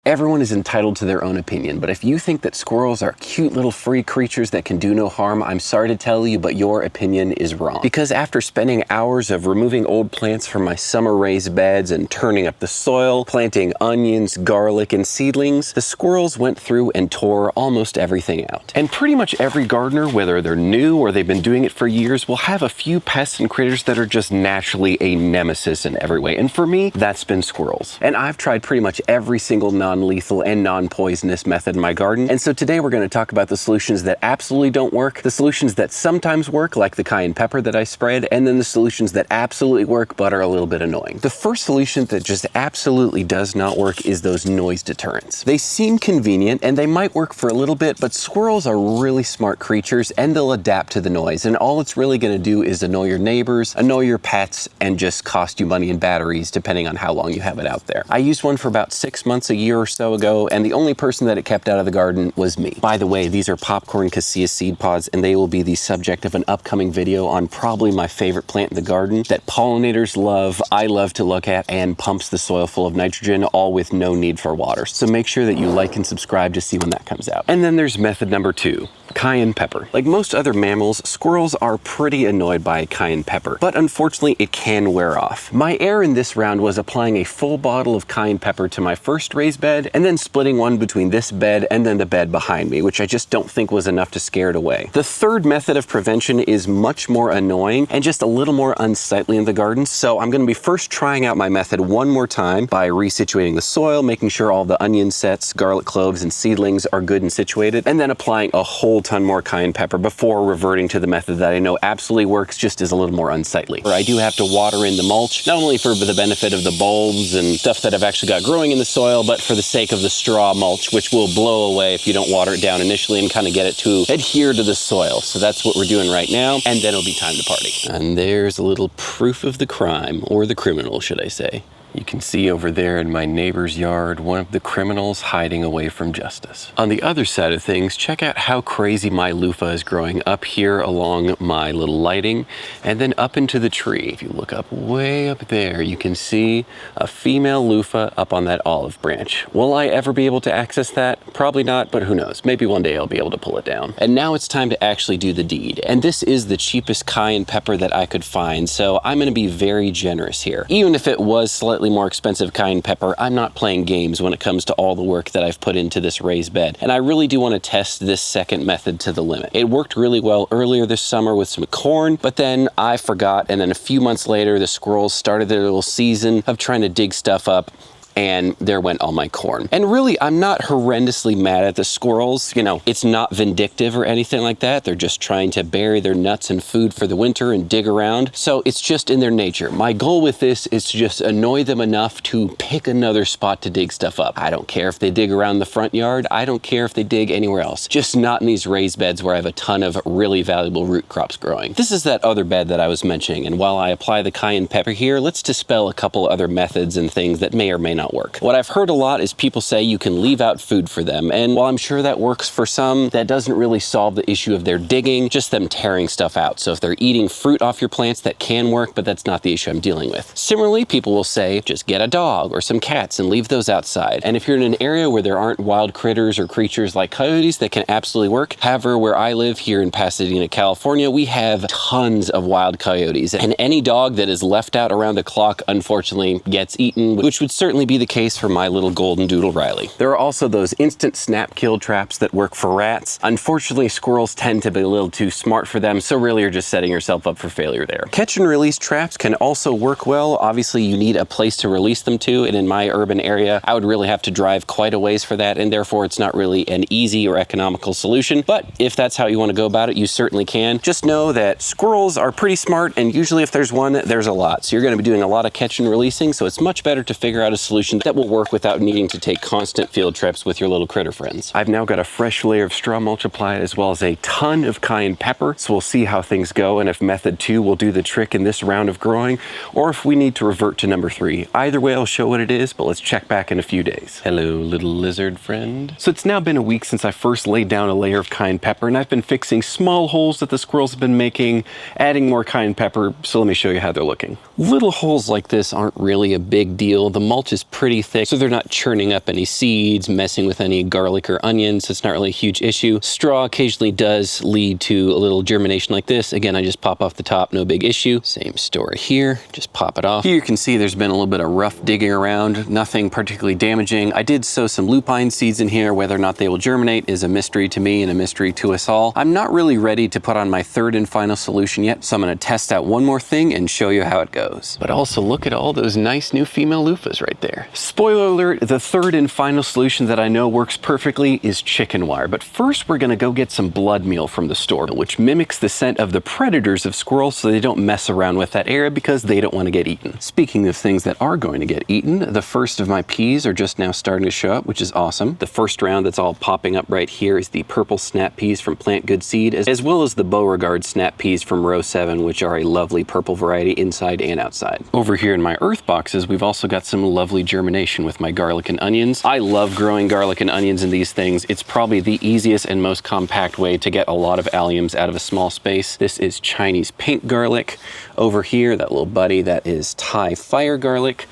Everyone is entitled to their own opinion, but if you think that squirrels are cute little free creatures that can do no harm, I'm sorry to tell you, but your opinion is wrong. Because after spending hours of removing old plants from my summer raised beds and turning up the soil, planting onions, garlic, and seedlings, the squirrels went through and tore almost everything out. And pretty much every gardener, whether they're new or they've been doing it for years, will have a few pests and critters that are just naturally a nemesis in every way. And for me, that's been squirrels. And I've tried pretty much every single non-lethal and non-poisonous method in my garden. And so today we're going to talk about the solutions that absolutely don't work, the solutions that sometimes work, like the cayenne pepper that I spread, and then the solutions that absolutely work but are a little bit annoying. The first solution that just absolutely does not work is those noise deterrents. They seem convenient and they might work for a little bit, but squirrels are really smart creatures and they'll adapt to the noise. And all it's really going to do is annoy your neighbors, annoy your pets, and just cost you money in batteries depending on how long you have it out there. I used one for about 6 months, a year or so ago, and the only person that it kept out of the garden was me. By the way, these are popcorn cassia seed pods, and they will be the subject of an upcoming video on probably my favorite plant in the garden that pollinators love, I love to look at, and pumps the soil full of nitrogen, all with no need for water. So make sure that you like and subscribe to see when that comes out. And then there's method number 2. Cayenne pepper. Like most other mammals, squirrels are pretty annoyed by cayenne pepper, but unfortunately it can wear off. My error in this round was applying a full bottle of cayenne pepper to my first raised bed and then splitting one between this bed and then the bed behind me, which I just don't think was enough to scare it away. The third method of prevention is much more annoying and just a little more unsightly in the garden, so I'm going to be first trying out my method one more time by resituating the soil, making sure all the onion sets, garlic cloves, and seedlings are good and situated, and then applying a whole ton more cayenne pepper before reverting to the method that I know absolutely works, just is a little more unsightly. I do have to water in the mulch, not only for the benefit of the bulbs and stuff that I've actually got growing in the soil, but for the sake of the straw mulch, which will blow away if you don't water it down initially and kind of get it to adhere to the soil. So that's what we're doing right now, and then it'll be time to party. And there's a little proof of the crime, or the criminal, should I say. You can see over there in my neighbor's yard, one of the criminals hiding away from justice. On the other side of things, check out how crazy my loofah is growing up here along my little lighting and then up into the tree. If you look up way up there, you can see a female loofah up on that olive branch. Will I ever be able to access that? Probably not, but who knows? Maybe one day I'll be able to pull it down. And now it's time to actually do the deed. And this is the cheapest cayenne pepper that I could find, so I'm gonna be very generous here. Even if it was slightly more expensive cayenne pepper, I'm not playing games when it comes to all the work that I've put into this raised bed. And I really do want to test this second method to the limit. It worked really well earlier this summer with some corn, but then I forgot, and then a few months later, the squirrels started their little season of trying to dig stuff up, and there went all my corn. And really, I'm not horrendously mad at the squirrels. You know, it's not vindictive or anything like that. They're just trying to bury their nuts and food for the winter and dig around. So it's just in their nature. My goal with this is to just annoy them enough to pick another spot to dig stuff up. I don't care if they dig around the front yard. I don't care if they dig anywhere else. Just not in these raised beds where I have a ton of really valuable root crops growing. This is that other bed that I was mentioning. And while I apply the cayenne pepper here, let's dispel a couple other methods and things that may or may not work. What I've heard a lot is people say you can leave out food for them, and while I'm sure that works for some, that doesn't really solve the issue of their digging, just them tearing stuff out. So if they're eating fruit off your plants, that can work, but that's not the issue I'm dealing with. Similarly, people will say just get a dog or some cats and leave those outside. And if you're in an area where there aren't wild critters or creatures like coyotes, that can absolutely work. However, where I live here in Pasadena, California, we have tons of wild coyotes, and any dog that is left out around the clock unfortunately gets eaten, which would certainly be the case for my little golden doodle Riley. There are also those instant snap kill traps that work for rats. Unfortunately, squirrels tend to be a little too smart for them, so really you're just setting yourself up for failure there. Catch and release traps can also work well. Obviously, you need a place to release them to, and in my urban area, I would really have to drive quite a ways for that, and therefore it's not really an easy or economical solution. But if that's how you want to go about it, you certainly can. Just know that squirrels are pretty smart, and usually if there's one, there's a lot. So you're going to be doing a lot of catch and releasing, so it's much better to figure out a solution that will work without needing to take constant field trips with your little critter friends. I've now got a fresh layer of straw mulch applied as well as a ton of cayenne pepper, so we'll see how things go and if method 2 will do the trick in this round of growing, or if we need to revert to number 3. Either way, I'll show what it is, but let's check back in a few days. Hello, little lizard friend. So it's now been a week since I first laid down a layer of cayenne pepper, and I've been fixing small holes that the squirrels have been making, adding more cayenne pepper, so let me show you how they're looking. Little holes like this aren't really a big deal. The mulch is pretty thick, so they're not churning up any seeds, messing with any garlic or onions, so it's not really a huge issue. Straw occasionally does lead to a little germination like this. Again, I just pop off the top, no big issue. Same story here, just pop it off. Here you can see there's been a little bit of rough digging around, nothing particularly damaging. I did sow some lupine seeds in here. Whether or not they will germinate is a mystery to me and a mystery to us all. I'm not really ready to put on my third and final solution yet, so I'm gonna test out one more thing and show you how it goes. But also look at all those nice new female loofahs right there. Spoiler alert, the third and final solution that I know works perfectly is chicken wire. But first we're gonna go get some blood meal from the store, which mimics the scent of the predators of squirrels so they don't mess around with that area because they don't want to get eaten. Speaking of things that are going to get eaten, the first of my peas are just now starting to show up, which is awesome. The first round that's all popping up right here is the purple snap peas from Plant Good Seed, as well as the Beauregard snap peas from row 7, which are a lovely purple variety inside and outside. Over here in my earth boxes, we've also got some lovely germination with my garlic and onions. I love growing garlic and onions in these things. It's probably the easiest and most compact way to get a lot of alliums out of a small space. This is Chinese pink garlic. Over here, that little buddy, that is Thai fire garlic.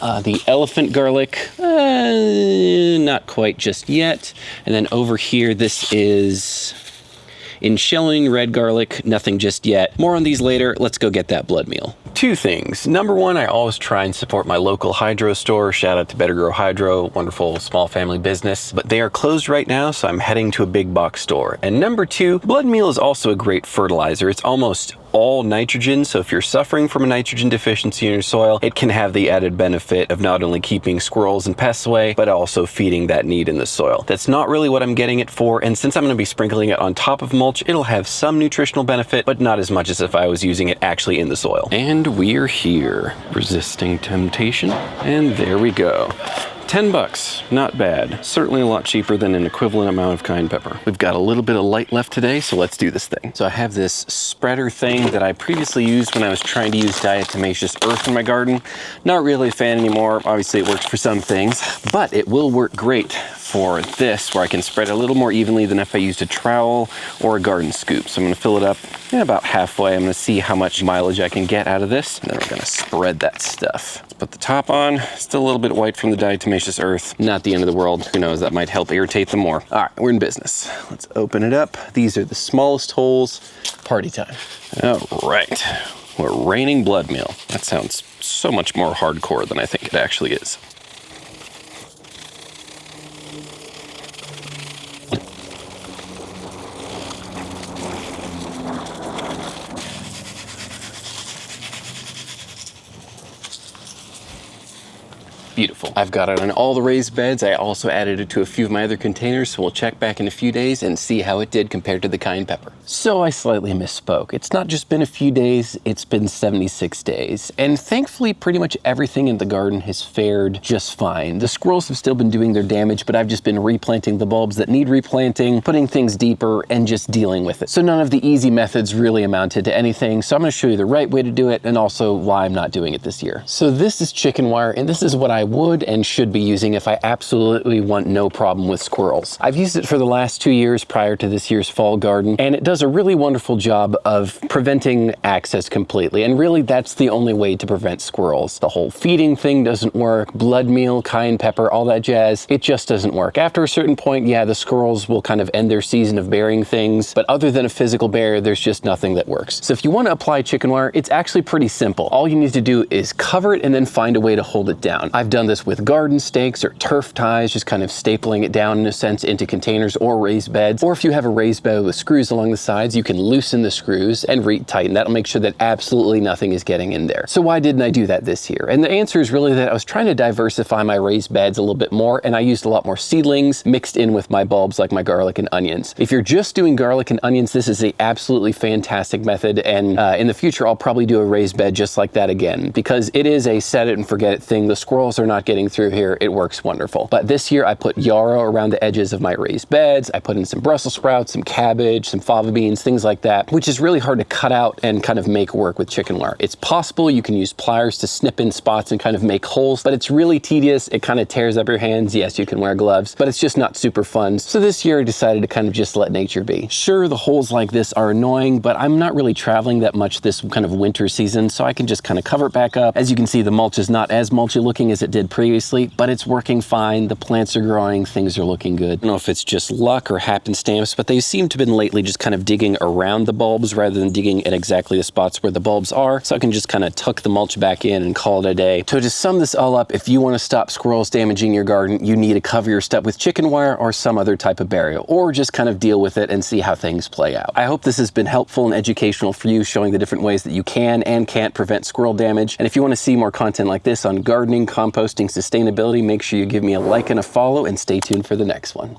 The elephant garlic, not quite just yet. And then over here, this is in shelling red garlic, nothing just yet. More on these later. Let's go get that blood meal. Two things. Number one, I always try and support my local hydro store. Shout out to Better Grow Hydro, wonderful small family business. But they are closed right now, so I'm heading to a big box store. And number two, blood meal is also a great fertilizer. It's almost all nitrogen, so if you're suffering from a nitrogen deficiency in your soil, it can have the added benefit of not only keeping squirrels and pests away, but also feeding that need in the soil. That's not really what I'm getting it for, and since I'm going to be sprinkling it on top of mulch, it'll have some nutritional benefit, but not as much as if I was using it actually in the soil. And we're here, resisting temptation, and there we go. $10, not bad. Certainly a lot cheaper than an equivalent amount of cayenne pepper. We've got a little bit of light left today, so let's do this thing. So I have this spreader thing that I previously used when I was trying to use diatomaceous earth in my garden. Not really a fan anymore. Obviously it works for some things, but it will work great for this, where I can spread it a little more evenly than if I used a trowel or a garden scoop. So I'm gonna fill it up about halfway. I'm gonna see how much mileage I can get out of this, and then we're gonna spread that stuff. Let's put the top on. Still a little bit white from the diatomaceous earth. Not the end of the world. Who knows, that might help irritate them more. All right, we're in business. Let's open it up. These are the smallest holes. Party time. All right, we're raining blood meal. That sounds so much more hardcore than I think it actually is. Beautiful. I've got it on all the raised beds. I also added it to a few of my other containers, so we'll check back in a few days and see how it did compared to the cayenne pepper. So I slightly misspoke. It's not just been a few days, it's been 76 days. And thankfully, pretty much everything in the garden has fared just fine. The squirrels have still been doing their damage, but I've just been replanting the bulbs that need replanting, putting things deeper, and just dealing with it. So none of the easy methods really amounted to anything. So I'm gonna show you the right way to do it and also why I'm not doing it this year. So this is chicken wire, and this is what I would and should be using if I absolutely want no problem with squirrels. I've used it for the last 2 years prior to this year's fall garden, and it does a really wonderful job of preventing access completely. And really, that's the only way to prevent squirrels. The whole feeding thing doesn't work, blood meal, cayenne pepper, all that jazz, it just doesn't work. After a certain point, yeah, the squirrels will kind of end their season of burying things, but other than a physical barrier, there's just nothing that works. So if you want to apply chicken wire, it's actually pretty simple. All you need to do is cover it and then find a way to hold it down. I've done this with garden stakes or turf ties, just kind of stapling it down in a sense into containers or raised beds. Or if you have a raised bed with screws along the sides, you can loosen the screws and retighten. That'll make sure that absolutely nothing is getting in there. So why didn't I do that this year? And the answer is really that I was trying to diversify my raised beds a little bit more, and I used a lot more seedlings mixed in with my bulbs like my garlic and onions. If you're just doing garlic and onions, this is a absolutely fantastic method, and in the future I'll probably do a raised bed just like that again, because it is a set it and forget it thing. The squirrels are not getting through here. It works wonderful. But this year I put yarrow around the edges of my raised beds. I put in some Brussels sprouts, some cabbage, some fava beans, things like that, which is really hard to cut out and kind of make work with chicken wire. It's possible. You can use pliers to snip in spots and kind of make holes, but it's really tedious. It kind of tears up your hands. Yes, you can wear gloves, but it's just not super fun. So this year I decided to kind of just let nature be. Sure, the holes like this are annoying, but I'm not really traveling that much this kind of winter season, so I can just kind of cover it back up. As you can see, the mulch is not as mulchy looking as it did previously, but it's working fine. The plants are growing, things are looking good. I don't know if it's just luck or happenstance, but they seem to have been lately just kind of digging around the bulbs rather than digging at exactly the spots where the bulbs are. So I can just kind of tuck the mulch back in and call it a day. So to sum this all up, if you want to stop squirrels damaging your garden, you need to cover your stuff with chicken wire or some other type of barrier, or just kind of deal with it and see how things play out. I hope this has been helpful and educational for you, showing the different ways that you can and can't prevent squirrel damage. And if you want to see more content like this on gardening, composting, sustainability, make sure you give me a like and a follow, and stay tuned for the next one.